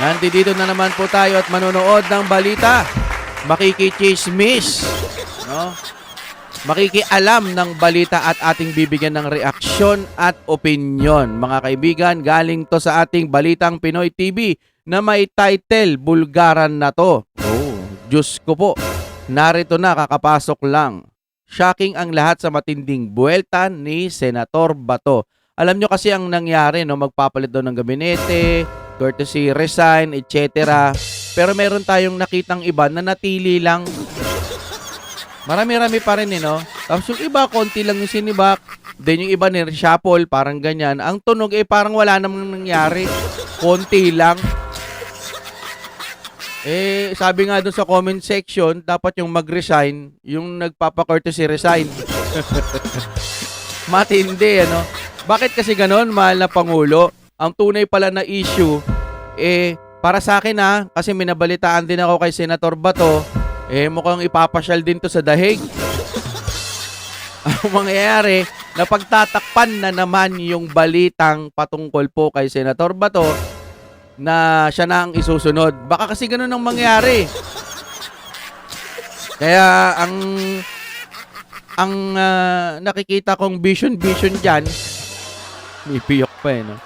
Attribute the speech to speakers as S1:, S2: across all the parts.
S1: Nandito na naman po tayo at manonood ng balita. Makikichismis, no? Makikialam ng balita at ating bibigyan ng reaksyon at opinyon. Mga kaibigan, galing to sa ating Balitang Pinoy TV na may title, Bulgaran na to. Oh, Diyos ko po. Narito na, kakapasok lang. Shocking ang lahat sa matinding buwelta ni Senator Bato. Alam nyo kasi ang nangyari, no? Magpapalit daw ng gabinete, courtesy resign, etc. Pero meron tayong nakitang iba na natili lang. Marami-rami pa rin, no? Tapos yung iba, konti lang yung sinibak. Then yung iba ni reshuffle, parang ganyan. Ang tunog, parang wala namang nangyari. Konti lang. Sabi nga doon sa comment section, dapat yung mag-resign, yung nagpapa-courtesy resign. Matindi, ano? Bakit kasi ganon, mahal na Pangulo? Ang tunay pala na issue, para sa akin kasi minabalitaan din ako kay Senator Bato, mukhang ipapasyal din to sa dahig. Ang mangyayari, napagtatakpan na naman yung balitang patungkol po kay Senator Bato na siya na ang isusunod. Baka kasi ganun ang mangyari. Kaya ang nakikita kong vision dyan, may piyok pa no?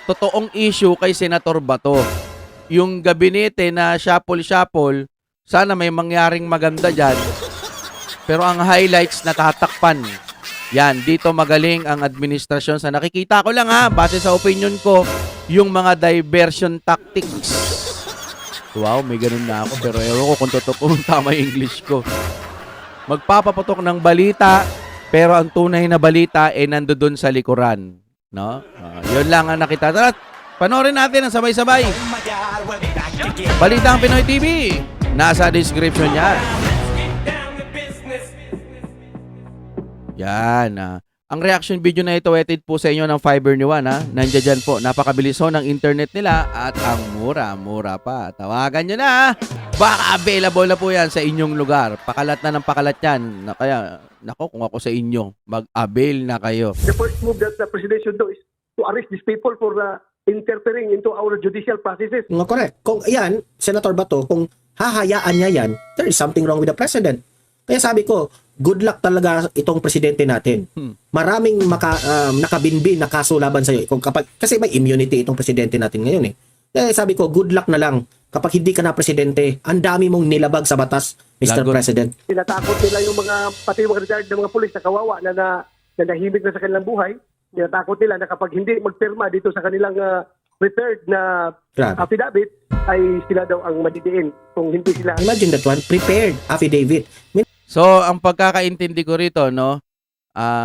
S1: Totoong issue kay Senator Bato. Yung gabinete na shuffle, sana may mangyaring maganda dyan. Pero ang highlights natatakpan. Yan, dito magaling ang administrasyon. Sa nakikita ko lang base sa opinion ko, yung mga diversion tactics. Wow, may ganun na ako. Pero ewan ko kung totoo kung tama yung English ko. Magpapaputok ng balita, pero ang tunay na balita nandoon sa likuran. No? Yun lang ang nakita. Tara, panoorin natin ang sabay-sabay. Balitang Pinoy TV. Nasa description niya. Yan. Ang reaction video na ito etid po sa inyo ng Fiber ni Juan. Nandiyan dyan po. Napakabilis ng internet nila at ang mura-mura pa. Tawagan nyo na. Baka available na po yan sa inyong lugar. Pakalat na ng pakalat yan. Kaya, nako, kung ako sa inyo, mag-avail na kayo.
S2: The first move that the president should do is to arrest these people for interfering into our judicial processes.
S3: No, correct. Kung yan, Senator Bato, kung hahayaan niya yan, there is something wrong with the president. Kaya sabi ko, good luck talaga itong presidente natin. Maraming nakabinbin na kaso laban sa'yo. Kasi may immunity itong presidente natin ngayon Kaya sabi ko, good luck na lang. Kapag hindi ka na presidente, ang dami mong nilabag sa batas, Mr. President.
S2: Tinatakot nila yung pati yung mga retired na mga pulis na kawawa na nahimik na sa kanilang buhay. Tinatakot nila na kapag hindi magpirma dito sa kanilang prepared na affidavit, ay sila daw ang madidiin kung hindi sila.
S3: Imagine that one, prepared affidavit.
S1: So, ang pagkakaintindi ko rito,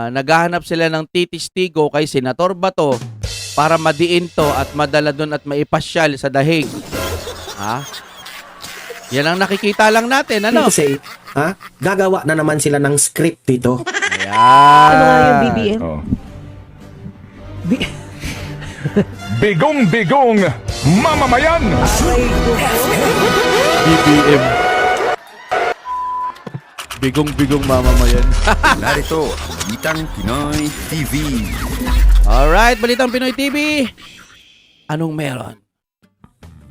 S1: naghahanap sila ng titistigo kay Senator Bato para madiin to at madala doon at maipasyal sa dahig. Yan ang nakikita lang natin, ano?
S3: Say, gagawa na naman sila ng script dito.
S1: Ayan.
S4: Ano nga yung BBM?
S5: Oh. Bigong-bigong mamamayan!
S1: BBM. Bigong-bigong mamamayan.
S5: Narito ang Balitang Pinoy TV.
S1: Alright, Balitang Pinoy TV. Anong meron?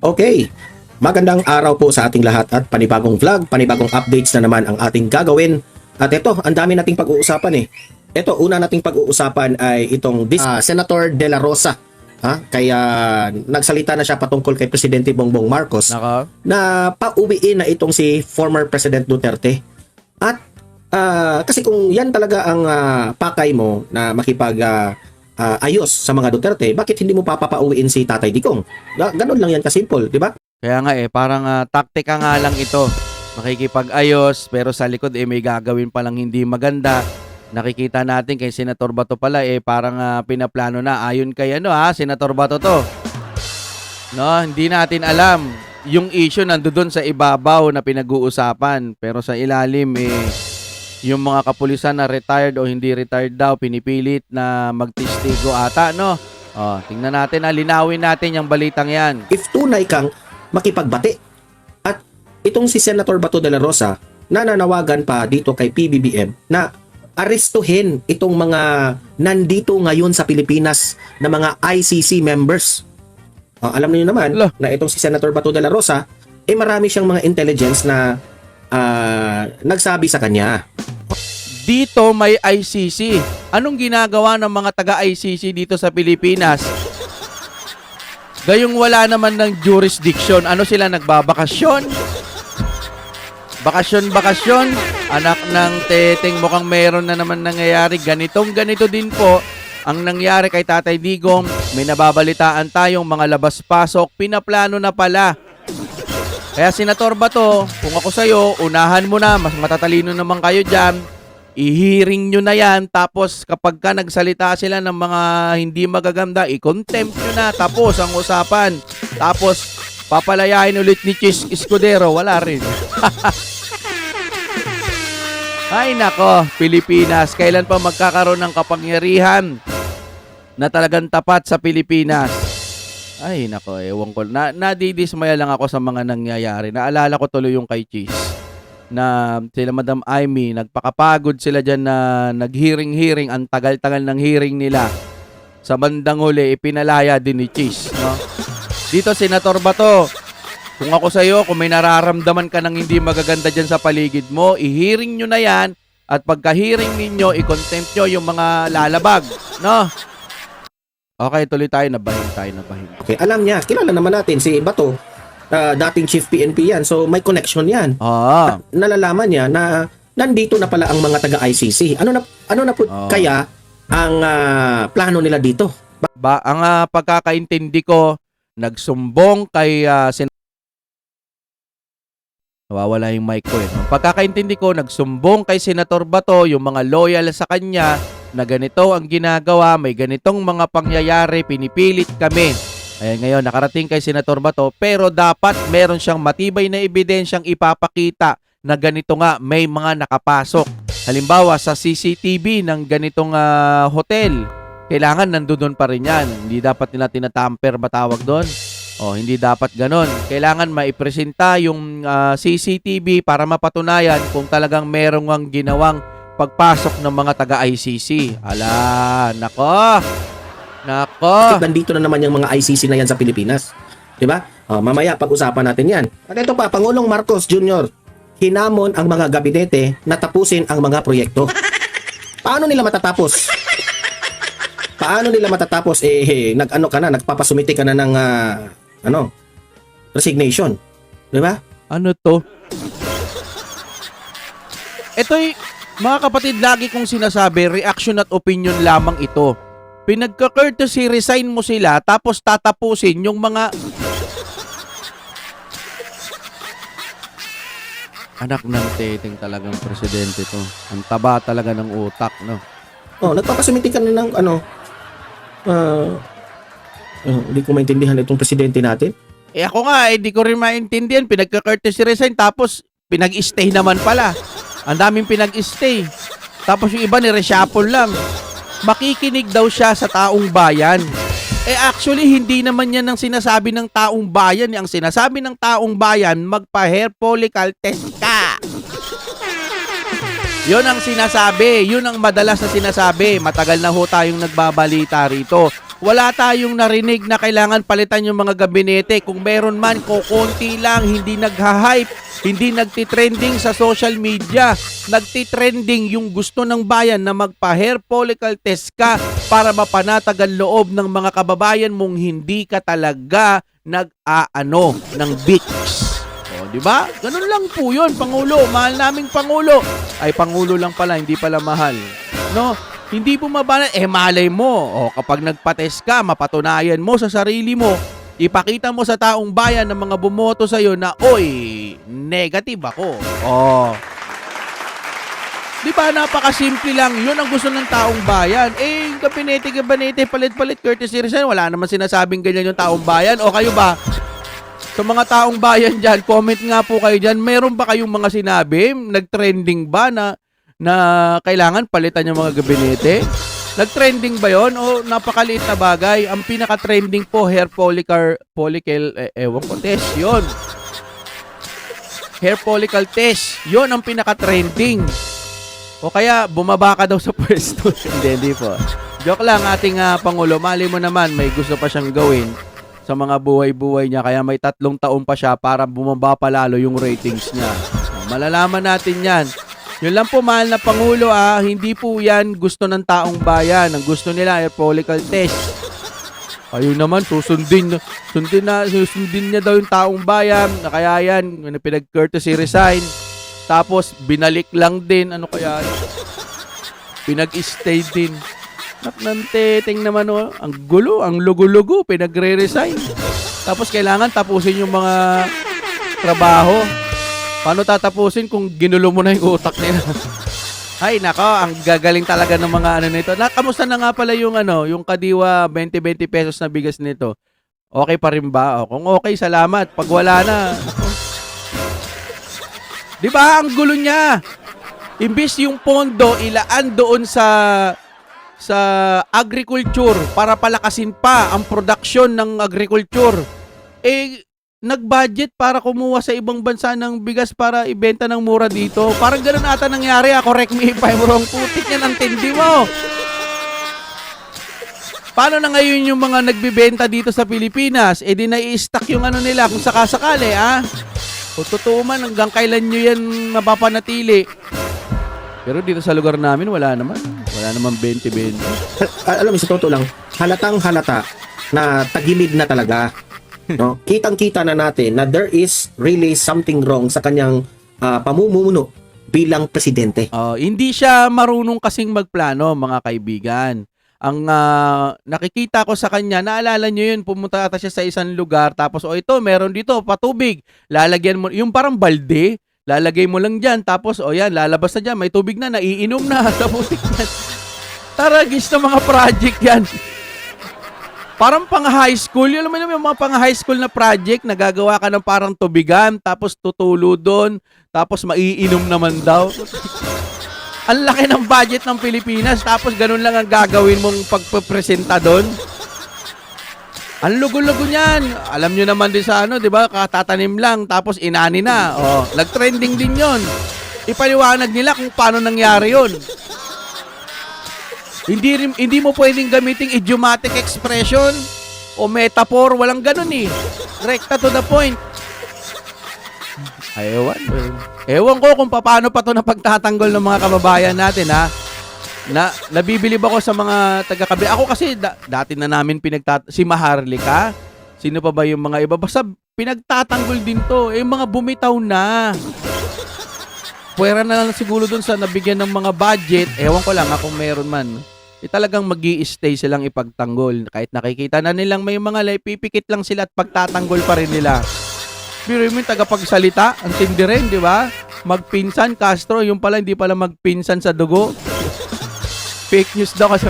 S3: Okay. Magandang araw po sa ating lahat at panibagong vlog, panibagong updates na naman ang ating gagawin. At ito, ang dami nating pag-uusapan Ito, una nating pag-uusapan ay itong Senator De La Rosa. Kaya nagsalita na siya patungkol kay Presidente Bongbong Marcos na pauwiin na itong si former President Duterte. At kasi kung yan talaga ang pakay mo na makipag ayos sa mga Duterte, bakit hindi mo papauwiin si Tatay Digong? Ganun lang yan kasimple, di ba?
S1: Kaya nga parang taktika nga lang ito. Makikipag-ayos pero sa likod may gagawin palang hindi maganda. Nakikita natin kay Senator Bato pala parang pinaplano na ayon kay Senator Bato to. No, hindi natin alam. Yung issue nandoon sa ibabaw na pinag-uusapan pero sa ilalim yung mga kapulisan na retired o hindi retired daw pinipilit na magtestigo ata, no? Tingnan natin, linawin natin yung balitang yan.
S3: If tunay kang makipagbati at itong si Senator Bato de la Rosa nananawagan pa dito kay PBBM na arestuhin itong mga nandito ngayon sa Pilipinas na mga ICC members. Alam niyo naman
S1: Lah.
S3: na itong si Senator Bato de la Rosa, marami siyang mga intelligence na nagsabi sa kanya.
S1: Dito may ICC. Anong ginagawa ng mga taga-ICC dito sa Pilipinas? Gayong wala naman ng jurisdiction. Ano sila, nagbabakasyon? Bakasyon. Anak ng teteng, mukhang meron na naman nangyayari. Ganito din po ang nangyari kay Tatay Digong. May nababalitaan tayong mga labas-pasok. Pinaplano na pala. Kaya Senator Bato, kung ako sa'yo, unahan mo na. Mas matatalino naman kayo dyan. I-hearing nyo na yan, tapos kapag ka nagsalita sila ng mga hindi magaganda, i-contempt nyo na, tapos ang usapan. Tapos, papalayain ulit ni Chis Escudero, wala rin. Ay nako, Pilipinas, kailan pa magkakaroon ng kapangyarihan na talagang tapat sa Pilipinas? Ay nako, ewan ko. Nadidismaya lang ako sa mga nangyayari. Naalala ko tuloy yung kay Chis, na sila Madam Amy, nagpakapagod sila dyan na nag-hearing, ang tagal-tagal ng hearing nila. Sa bandang huli, ipinalaya din ni Chis, no? Dito, Senator Bato, kung ako sa'yo, kung may nararamdaman ka ng hindi magaganda dyan sa paligid mo, i-hearing nyo na yan, at pagka-hearing ninyo, i-contempt nyo yung mga lalabag, no? Okay, tuloy tayo, nabahin.
S3: Okay, alam niya, kilala naman natin si Bato, dating Chief PNP yan, so may connection yan. At nalalaman niya na nandito na pala ang mga taga-ICC. Ano na po kaya ang plano nila dito?
S1: Ang pagkakaintindi ko, nagsumbong kay nawawala yung mic ko eh. Ang pagkakaintindi ko, nagsumbong kay Senator Bato yung mga loyal sa kanya na ganito ang ginagawa, may ganitong mga pangyayari, pinipilit kami. Ayan, ngayon, nakarating kay Senator Bato, pero dapat meron siyang matibay na ebidensyang ipapakita na ganito nga, may mga nakapasok. Halimbawa, sa CCTV ng ganitong hotel, kailangan nandoon pa rin yan. Hindi dapat nila tinatamper ba tawag doon? Hindi dapat ganon. Kailangan maipresenta yung CCTV para mapatunayan kung talagang merong ang ginawang pagpasok ng mga taga-ICC. Ala, nako! Nako!
S3: Nandito na naman yung mga ICC na yan sa Pilipinas. Diba? Mamaya pag-usapan natin yan. At ito pa, Pangulong Marcos Jr. hinamon ang mga gabinete na tapusin ang mga proyekto. Paano nila matatapos? Nagpapasumite ka na ng resignation. Diba?
S1: Ano to? Ito'y, mga kapatid, lagi kong sinasabi, reaction at opinion lamang ito. Pinagka-courtesy, resign mo sila, tapos tatapusin yung mga anak ng teteng talagang presidente to. Ang taba talaga ng utak, no?
S3: Nagpapasumiti ka na ng hindi ko maintindihan itong presidente natin.
S1: Ako nga, hindi ko rin maintindihan. Pinagka-courtesy resign, tapos pinag-stay naman pala. Ang daming pinag-stay. Tapos yung iba ni-reshuffle lang. Makikinig daw siya sa taong bayan. Actually, hindi naman yan ang sinasabi ng taong bayan. Ang sinasabi ng taong bayan, magpa-hair follicle test ka. Yun ang sinasabi. Yun ang madalas na sinasabi. Matagal na ho tayong nagbabalita rito. Wala tayong narinig na kailangan palitan yung mga gabinete. Kung meron man, kukunti lang, hindi nagha-hype, hindi nagtitrending sa social media. Nagtitrending yung gusto ng bayan na magpa-hair follicle test ka para mapanatag ang loob ng mga kababayan mong hindi ka talaga nag-aano ng bitch. Di ba? Ganun lang po yun, Pangulo. Mahal naming Pangulo. Ay, Pangulo lang pala, hindi pala mahal. No? Hindi bumaba na, malay mo. Kapag nagpa-test ka, mapatunayan mo sa sarili mo, ipakita mo sa taong bayan ng mga bumoto sa'yo na, oy, negative ako. Di ba, napakasimple lang. Yun ang gusto ng taong bayan. Gabinete, palit-palit, courtesy resign. Wala naman sinasabing ganyan yung taong bayan. O kayo ba? Sa mga taong bayan dyan, comment nga po kayo dyan. Meron ba kayong mga sinabi? Nag-trending ba na kailangan palitan yung mga gabinete? Nag-trending ba yon o napakaliit na bagay? Ang pinaka-trending po, hair follicle test, yun. Hair follicle test, yun ang pinaka-trending. O kaya, bumaba ka daw sa pwesto. Hindi po. Joke lang, ating Pangulo. Mali mo naman, may gusto pa siyang gawin. sa mga buhay-buhay niya. Kaya may 3 taon pa siya para bumaba pa lalo yung ratings niya. So, malalaman natin yan. Yun lang po, mahal na Pangulo, hindi po yan gusto ng taong bayan. Ang gusto nila ay follicle test. Ayun naman, susundin niya daw yung taong bayan. Na kaya yan, pinag-courtesy resign. Tapos, binalik lang din. Ano kaya yun? Pinag-stay din. Naknanteteng naman, ang gulo, ang lugo-lugo, pinagre-resign. Tapos kailangan tapusin yung mga trabaho. Paano tatapusin kung ginulo mo na yung utak nila? Ay, nako, ang gagaling talaga ng mga ano nito. Kamusta na nga pala yung yung kadiwa 20-20 pesos na bigas nito? Okay pa rin ba? Kung okay, salamat. Pag wala na, nako. Di ba, ang gulo niya? Imbis yung pondo ilaan doon sa agriculture para palakasin pa ang production ng agriculture. Nag-budget para kumuha sa ibang bansa ng bigas para ibenta ng mura dito. Parang ganoon ata nangyari. Correct me if I'm wrong. Putik yan ang tindi mo. Paano na ngayon yung mga nagbibenta dito sa Pilipinas? Di na-i-stock yung nila kung sakasakali, Kung totoo man, hanggang kailan nyo yan mapapanatili? Pero dito sa lugar namin, wala naman 20-20.
S3: Alam mo, sa totoo lang, halatang halata na tagilid na talaga. No? Kitang-kita na natin na there is really something wrong sa kanyang pamumuno bilang presidente.
S1: Hindi siya marunong kasing magplano, mga kaibigan. Ang nakikita ko sa kanya, naalala nyo yun, pumunta ata siya sa isang lugar, tapos ito, meron dito, patubig. Lalagyan mo, yung parang balde, lalagay mo lang dyan, tapos yan, lalabas na dyan, may tubig na, naiinom na, sa putik yan. Taragis na mga project yan. Parang pang high school, yun naman yung mga pang high school na project, nagagawa ka ng parang tubigan, tapos tutulo doon, tapos maiinom naman daw. Ang laki ng budget ng Pilipinas, tapos ganun lang ang gagawin mong pagpapresenta doon. Ang lugo-lugo niyan. Alam nyo naman din sa di ba? Katatanim lang, tapos inani na. Nag-trending din yon. Ipaliwanag nila kung paano nangyari yon. Hindi mo pwedeng gamiting idiomatic expression o metaphor. Walang ganun Rekta to the point. Ewan ko kung paano pa to napagtatanggol ng mga kababayan natin, Nabibilib ako sa mga taga-kabila. Ako kasi dati na namin si Maharlika. Sino pa ba yung mga iba? Basta pinagtatanggol din to. Yung mga bumitaw na. Pwera na lang siguro dun sa nabigyan ng mga budget. Ewan ko lang kung meron man. Talagang mag-i-stay silang ipagtanggol. Kahit nakikita na nilang may mga pipikit lang sila at pagtatanggol pa rin nila. Pero yung tagapagsalita, ang tindi rin, di ba? Magpinsan, Castro. Yung pala, hindi pala magpinsan sa dugo. Fake news daw kasi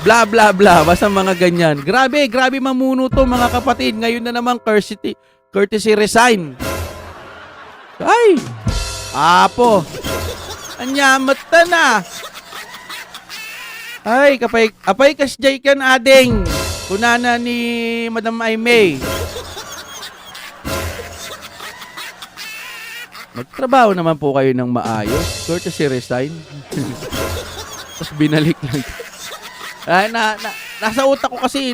S1: bla bla bla, basta mga ganyan. Grabe mamuno to, mga kapatid. Ngayon na naman courtesy resign. Ay, apo, anyamat na. Ay, apay kasjay kan ading. Kunana ni Madam Aimee. Magtrabaho naman po kayo ng maayos. Courtesy resign. Tapos binalik lang. Nasa utak ko kasi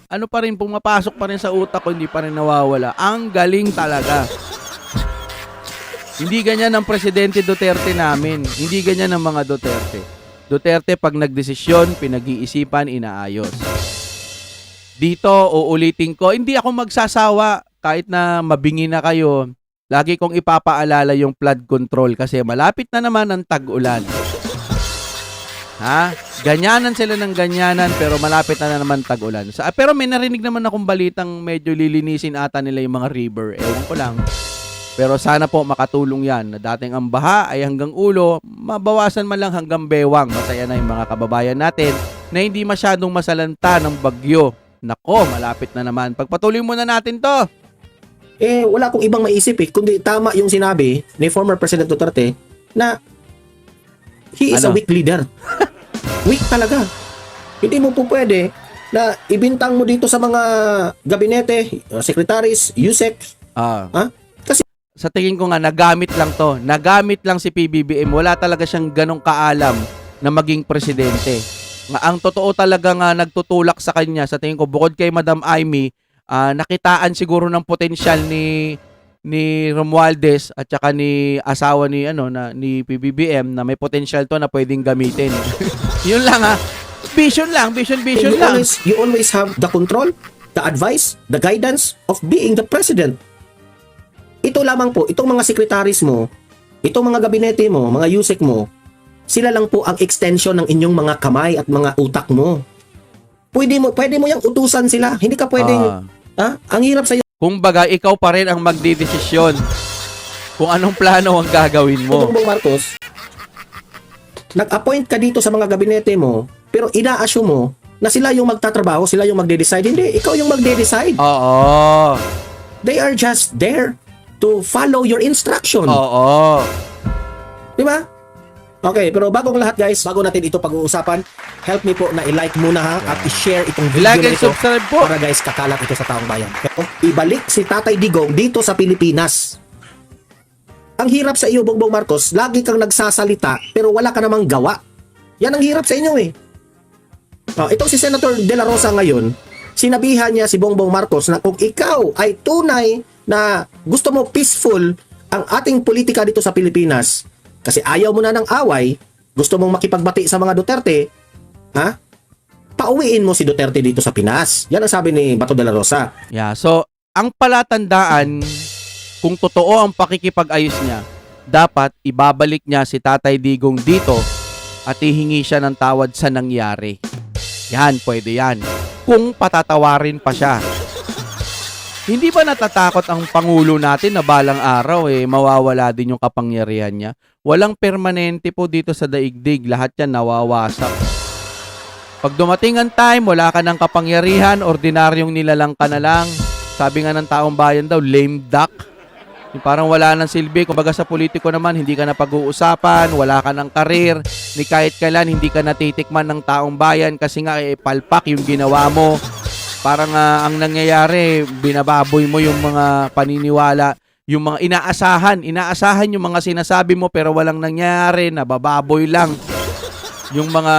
S1: pa rin, pumapasok pa rin sa utak ko, hindi pa rin nawawala. Ang galing talaga. Hindi ganyan ang Presidente Duterte namin. Hindi ganyan ang mga Duterte. Duterte, pag nagdesisyon, pinag-iisipan, inaayos. Dito, uulitin ko, hindi ako magsasawa kahit na mabingi na kayo. Lagi kong ipapaalala yung flood control kasi malapit na naman ang tag-ulan. Ganyanan sila ng ganyanan pero malapit na naman tag-ulan. Pero may narinig naman akong balitang medyo lilinisin ata nila yung mga river. Ewan ko lang. Pero sana po makatulong yan na dating ang baha ay hanggang ulo, mabawasan man lang hanggang bewang. Masaya na yung mga kababayan natin na hindi masyadong masalanta ng bagyo. Nako, malapit na naman. Pagpatuloy muna natin to.
S3: Wala akong ibang maisip kundi tama yung sinabi ni former President Duterte na he is a weak leader. Weak talaga. Hindi mo po pwede na ibintang mo dito sa mga gabinete, secretaries, USEC. Kasi
S1: sa tingin ko nga, nagamit lang to. Nagamit lang si PBBM. Wala talaga siyang ganong kaalam na maging presidente. Ang totoo talaga nga nagtutulak sa kanya, sa tingin ko, bukod kay Madam Aimee, nakitaan siguro ng potensyal ni Romualdez at saka ni asawa ni ni PBBM na may potensyal to na pwedeng gamitin. Yun lang Vision lang.
S3: You always have the control, the advice, the guidance of being the president. Ito lamang po, itong mga sekretaris mo, itong mga gabinete mo, mga yusek mo, sila lang po ang extension ng inyong mga kamay at mga utak mo. Pwede mo yung utusan sila. Hindi ka pwedeng, ang hirap sa'yo.
S1: Kung baga, ikaw pa rin ang magdidesisyon kung anong plano ang gagawin mo.
S3: Bongbong Marcos, nag-appoint ka dito sa mga gabinete mo, pero ina-assume mo na sila yung magtatrabaho, sila yung magde-decide. Hindi, ikaw yung magde-decide.
S1: Oo.
S3: They are just there to follow your instruction.
S1: Oo.
S3: Di ba? Okay, pero bagong lahat guys, bago natin ito pag-uusapan, help me po na i-like muna at i-share itong video
S1: I-like
S3: na
S1: and
S3: ito
S1: subscribe po.
S3: para guys kakalat ito sa taong bayan. Ibalik si Tatay Digong dito sa Pilipinas. Ang hirap sa iyo, Bongbong Marcos, lagi kang nagsasalita pero wala ka namang gawa. Yan ang hirap sa inyo eh. Itong si Senator De La Rosa ngayon, sinabihan niya si Bongbong Marcos na kung ikaw ay tunay na gusto mo peaceful ang ating politika dito sa Pilipinas, kasi ayaw mo na ng away, gusto mong makipagbati sa mga Duterte, pauwiin mo si Duterte dito sa Pinas. Yan ang sabi ni Bato de la Rosa.
S1: Yeah, so ang palatandaan kung totoo ang pakikipag-ayos niya, dapat ibabalik niya si Tatay Digong dito at hihingi siya ng tawad sa nangyari. Yan, pwede yan. Kung patatawarin pa siya. Hindi ba natatakot ang Pangulo natin na balang araw mawawala din yung kapangyarihan niya? Walang permanente po dito sa daigdig. Lahat yan nawawasak. Pag dumating ang time, wala ka ng kapangyarihan, ordinaryong nilalang ka na lang. Sabi nga ng taong bayan daw, lame duck. Yung parang wala nang silbi. Kumbaga sa politiko naman, hindi ka na pag-uusapan, wala ka ng karir, ni kahit kailan hindi ka natitikman ng taong bayan kasi nga palpak yung ginawa mo. Parang ang nangyayari, binababoy mo yung mga paniniwala, yung mga inaasahan yung mga sinasabi mo pero walang nangyayari, nabababoy lang. Yung mga,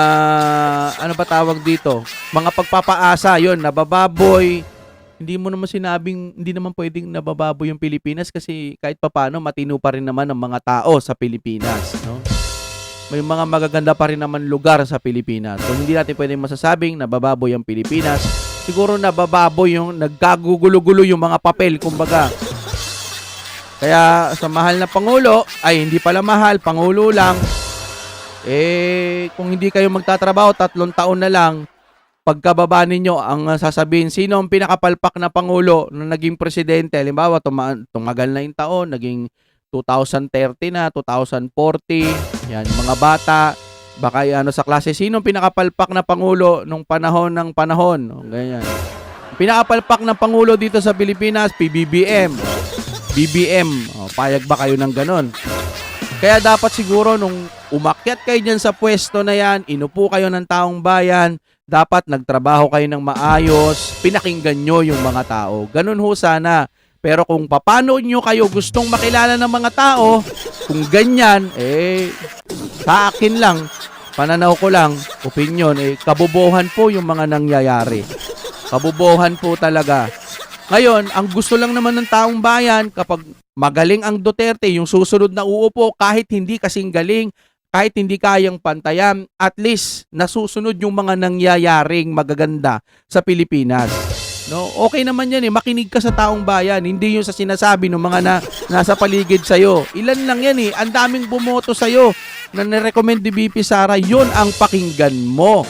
S1: ano ba tawag dito? Mga pagpapaasa, yon nabababoy. Hindi mo naman sinabing, hindi naman pwedeng nabababoy yung Pilipinas kasi kahit papano matino pa rin naman ang mga tao sa Pilipinas. No? May mga magaganda pa rin naman lugar sa Pilipinas. So hindi natin pwedeng masasabing nabababoy ang Pilipinas. Siguro nabababoy yung nagkagugulo-gulo yung mga papel, kumbaga. Kaya sa mahal na Pangulo, ay hindi pala mahal, Pangulo lang. Kung hindi kayo magtatrabaho, 3 taon na lang, pagkababa ninyo, ang sasabihin, sino ang pinakapalpak na Pangulo na naging presidente? Halimbawa, tumagal na yung taon, naging 2030 na, 2040, yan, mga bata, baka sa klase, sino ang pinakapalpak na Pangulo nung panahon ng panahon? Ganyan. Pinakapalpak na Pangulo dito sa Pilipinas, PBBM. BBM. Payag ba kayo ng ganon? Kaya dapat siguro nung umakyat kayo dyan sa pwesto na yan, inupo kayo ng taong bayan, dapat nagtrabaho kayo ng maayos, pinakinggan nyo yung mga tao. Ganun ho sana. Pero kung paano nyo kayo gustong makilala ng mga tao, kung ganyan, sa akin lang, pananaw ko lang, opinion, kabobohan po yung mga nangyayari. Kabobohan po talaga. Ngayon, ang gusto lang naman ng taong bayan, kapag magaling ang Duterte, yung susunod na uupo, kahit hindi kasing galing, kahit hindi kayang pantayan, at least nasusunod yung mga nangyayaring magaganda sa Pilipinas. No, okay naman yan makinig ka sa taong bayan, hindi yung sa sinasabi ng mga nasa paligid sa'yo. Ilan lang yan ang daming bumoto sa'yo na nirecommend ni BP Sara, yun ang pakinggan mo.